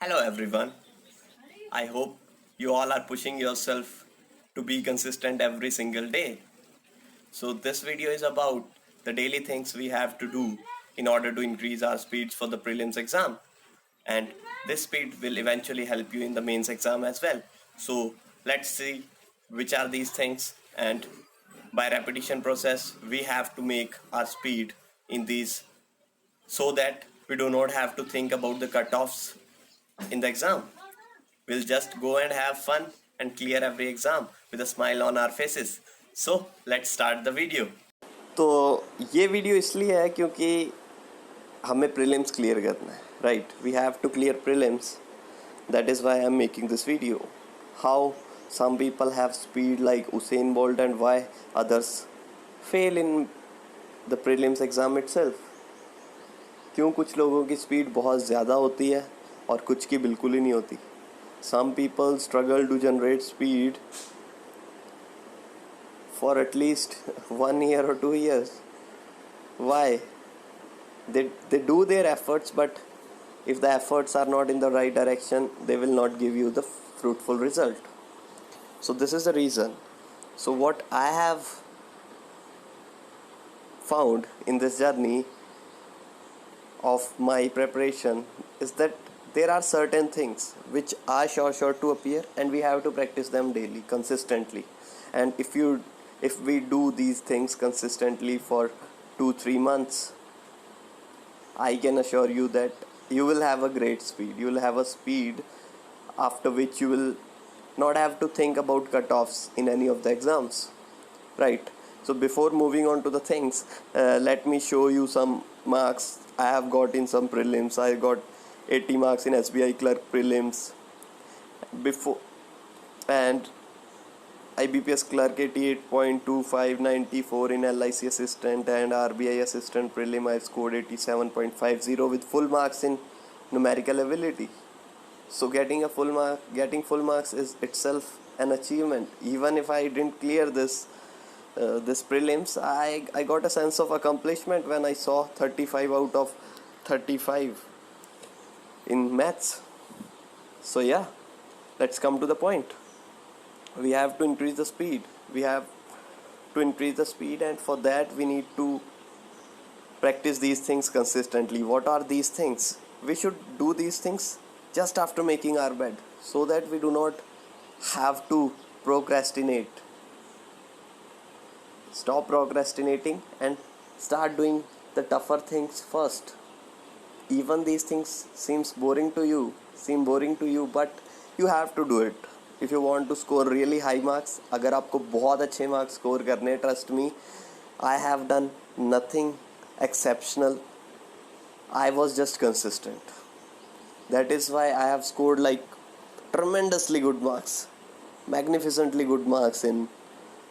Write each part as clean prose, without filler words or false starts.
Hello everyone. I hope you all are pushing yourself to be consistent every single day. So this video is about the daily things we have to do in order to increase our speeds for the prelims exam. And this speed will eventually help you in the mains exam as well. So let's see which are these things, and by repetition process we have to make our speed in these so that we do not have to think about the cutoffs in the exam. We'll just go and have fun and clear every exam with a smile on our faces. So let's start the video. तो ये video इसलिए है क्योंकि हमें prelims clear करना है, right? We have to clear prelims. That is why I am making this video. How some people have speed like Usain Bolt and why others fail in the prelims exam itself. क्यों कुछ लोगों की speed बहुत ज़्यादा होती है और कुछ की बिल्कुल ही नहीं होती. Some people struggle to generate speed for at least 1 year or 2 years. Why? They do their efforts, but if the efforts are not in the right direction, they will not give you the fruitful result. So this is the reason. So what I have found in this journey of my preparation is that there are certain things which are sure to appear, and we have to practice them daily consistently. And if we do these things consistently for 2-3 months, I can assure you that you will have a great speed. You will have a speed after which you will not have to think about cutoffs in any of the exams, right? So before moving on to the things, let me show you some marks I have got in some prelims. I got 80 marks in SBI clerk prelims before, and IBPS clerk 88.25, 94 in LIC assistant, and RBI assistant prelim I scored 87.50 with full marks in numerical ability. So getting full marks is itself an achievement. Even if I didn't clear this prelims, I got a sense of accomplishment when I saw 35 out of 35 in maths. So yeah, let's come to the point. We have to increase the speed. And for that we need to practice these things consistently. What are these things? We should do these things just after making our bed, so that we do not have to procrastinate. Stop procrastinating and start doing the tougher things first. Even these things seem boring to you, but you have to do it if you want to score really high marks. अगर आपको बहुत अच्छे marks score करने, trust me, I have done nothing exceptional. I was just consistent. That is why I have scored like tremendously good marks, magnificently good marks in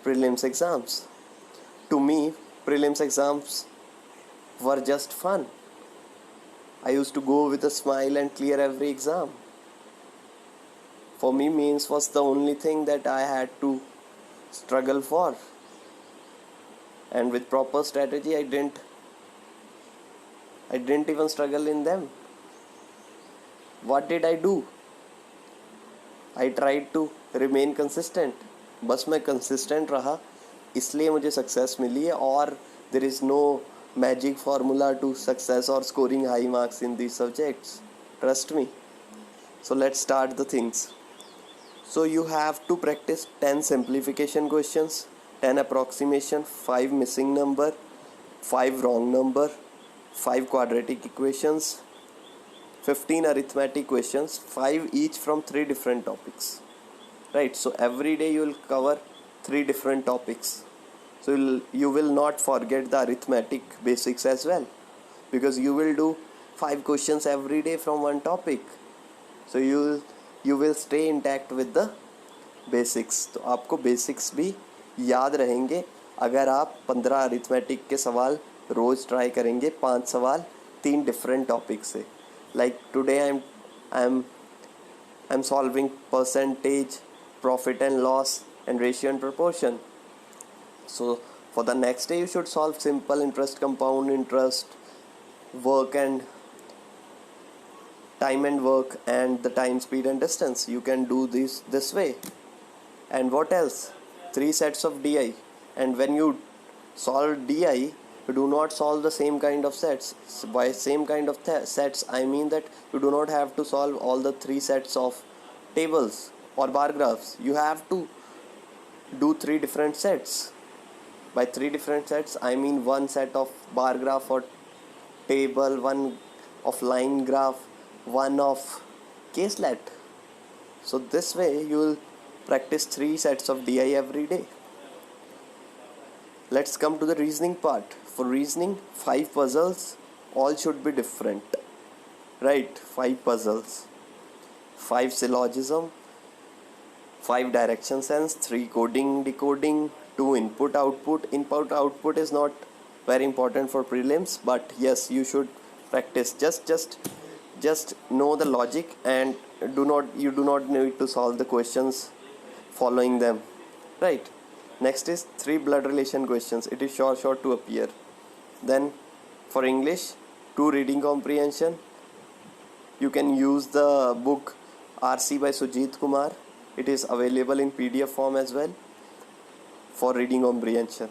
prelims exams. To me, prelims exams were just fun. I used to go with a smile and clear every exam. For me, mains was the only thing that I had to struggle for. And with proper strategy, I didn't even struggle in them. What did I do? I tried to remain consistent. बस मैं consistent रहा, इसलिए मुझे success मिली है. और there is no magic formula to success or scoring high marks in these subjects. Trust me. So let's start the things. So you have to practice 10 simplification questions, 10 approximation, 5 missing number, 5 wrong number, 5 quadratic equations, 15 arithmetic questions, 5 each from 3 different topics. Right, so every day you will cover 3 different topics. So you will not forget the arithmetic basics as well, because you will do 5 questions every day from one topic. So you will stay intact with the basics. तो आपको basics भी याद रहेंगे अगर आप 15 arithmetic के सवाल रोज़ try करेंगे, 5 सवाल 3 different topic से. Like today I'm solving percentage, profit and loss, and ratio and proportion. So for the next day you should solve simple interest, compound interest, work and time and work and the time, speed and distance. You can do this way. And what else? 3 sets of DI. And when you solve DI, you do not solve the same kind of sets. By same kind of sets, I mean that you do not have to solve all the 3 sets of tables or bar graphs. You have to do 3 different sets. By 3 different sets, I mean 1 set of bar graph or table, 1 of line graph, 1 of caselet. So this way you will practice 3 sets of DI every day. Let's come to the reasoning part. For reasoning, 5 puzzles, all should be different. Right, 5 puzzles, 5 syllogism, 5 direction sense, 3 coding, decoding, 2 input output. Input output is not very important for prelims, but yes, you should practice. Just know the logic, and you do not need to solve the questions following them. Right. Next is 3 blood relation questions. It is sure to appear. Then for English, 2 reading comprehension. You can use the book RC by Sujit Kumar. It is available in PDF form as well for reading comprehension.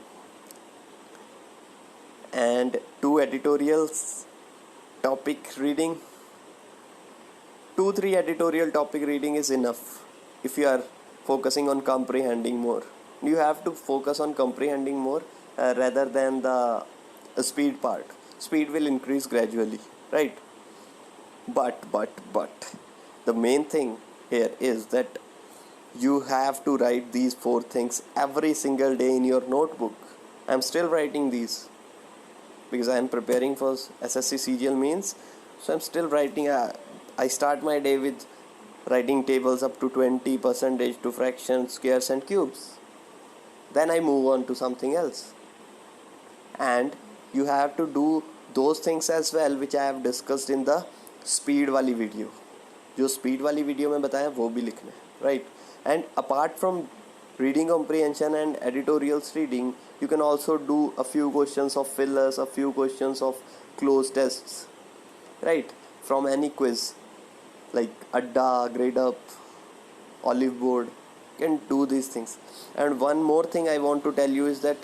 And 2 editorials topic reading. 2-3 editorial topic reading is enough if you are focusing on comprehending more. You have to focus on comprehending more rather than the speed part. Speed will increase gradually, right? But the main thing here is that you have to write these 4 things every single day in your notebook. I'm still writing these because I am preparing for SSC CGL means. So I'm still writing. I start my day with writing tables up to 20, percentage to fractions, squares and cubes. Then I move on to something else. And you have to do those things as well which I have discussed in the speed वाली video. जो speed वाली video में बताया वो भी लिखना है, right? And apart from reading comprehension and editorials reading, you can also do a few questions of fillers, a few questions of closed tests, right? From any quiz like Adda, Grade Up, Olive Board. You can do these things. And one more thing I want to tell you is that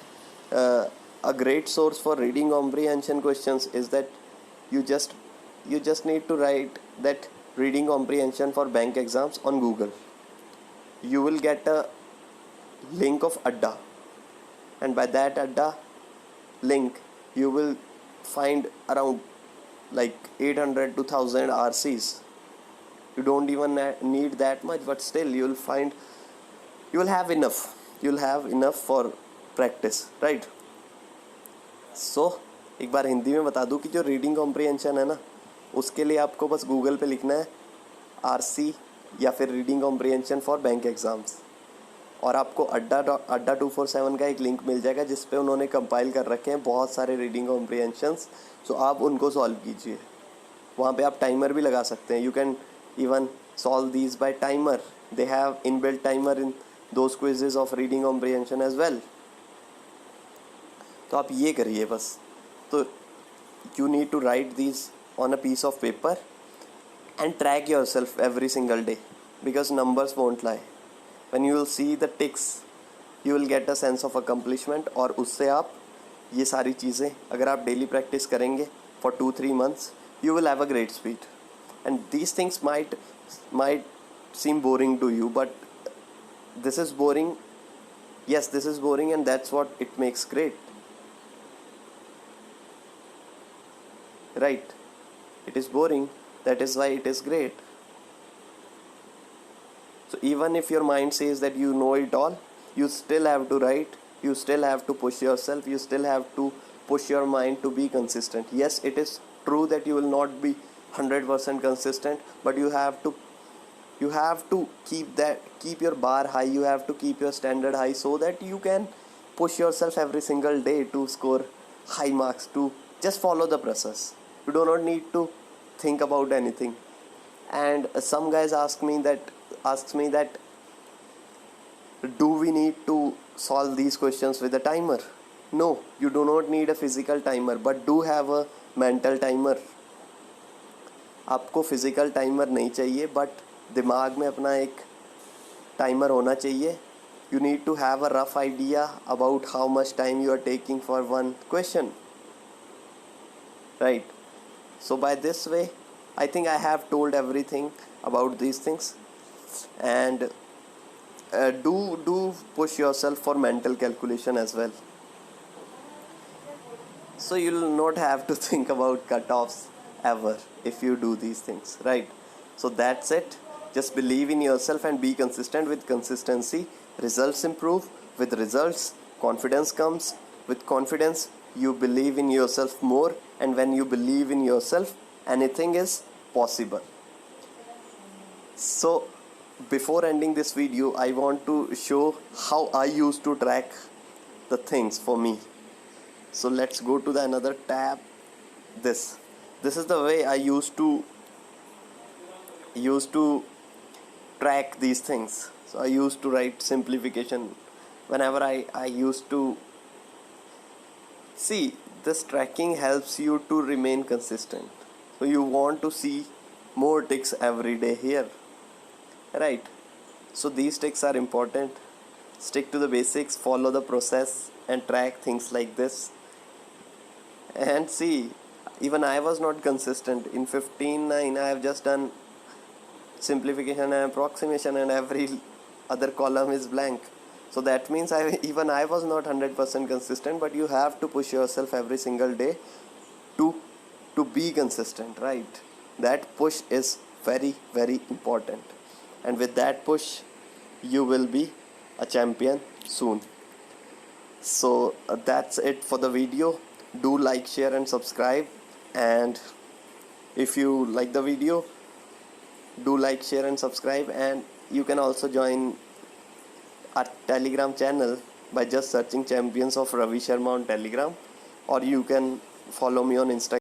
a great source for reading comprehension questions is that you just need to write that reading comprehension for bank exams on Google. You will get a link of Adda, and by that Adda link you will find around like 800 to 1000 RCs. You don't even need that much, but still you will have enough for practice, right? So एक बार हिंदी में बता दूं कि जो reading comprehension है ना, उसके लिए आपको बस गूगल पे लिखना है आरसी या फिर reading comprehension for bank exams, और आपको अड्डा 247 का एक लिंक मिल जाएगा जिस पे उन्होंने कंपाइल कर रखे हैं बहुत सारे रीडिंग कॉम्प्रिहेंशंस. सो आप उनको सॉल्व कीजिए. वहाँ पे आप टाइमर भी लगा सकते हैं. You can even solve these by timer. They have inbuilt timer in those quizzes of reading comprehension as well. तो आप ये करिए बस. तो you need to write these on a piece of paper and track yourself every single day, because numbers won't lie. When you will see the ticks, you will get a sense of accomplishment. और उससे आप ये सारी चीज़ें अगर आप daily practice करेंगे for 2-3 months, you will have a great speed. And these things might seem boring to you, but this is boring. Yes, this is boring, and that's what it makes great. Right? It is boring. That is why it is great. So even if your mind says that you know it all, you still have to write. You still have to push yourself. You still have to push your mind to be consistent. Yes, it is true that you will not be 100% consistent, but you have to keep your bar high. You have to keep your standard high so that you can push yourself every single day to score high marks. To just follow the process. You do not need to think about anything. And some guys asks me that do we need to solve these questions with a timer? No, you do not need a physical timer, but do have a mental timer. आपको physical timer नहीं चाहिए, but दिमाग में अपना एक timer होना चाहिए. You need to have a rough idea about how much time you are taking for one question, right? So by this way, I think I have told everything about these things. And do push yourself for mental calculation as well, so you'll not have to think about cutoffs ever if you do these things, right? So that's it. Just believe in yourself and be consistent. With consistency, results improve. With results, confidence comes. With confidence, you believe in yourself more, and when you believe in yourself, anything is possible. So before ending this video, I want to show how I used to track the things for me. So let's go to the another tab. This is the way I used to track these things. So I used to write simplification whenever I used to see. This tracking helps you to remain consistent. So you want to see more ticks every day here, right? So these ticks are important. Stick to the basics, follow the process, and track things like this. And see, even I was not consistent. In 15:9 I have just done simplification and approximation, and every other column is blank. So that means I was not 100% consistent. But you have to push yourself every single day to be consistent, right? That push is very, very important, and with that push you will be a champion soon. So that's it for the video. Do like, share and subscribe. And if you like the video, do like, share and subscribe. And you can also join our Telegram channel by just searching Champions of Ravi Sharma on Telegram, or you can follow me on Instagram.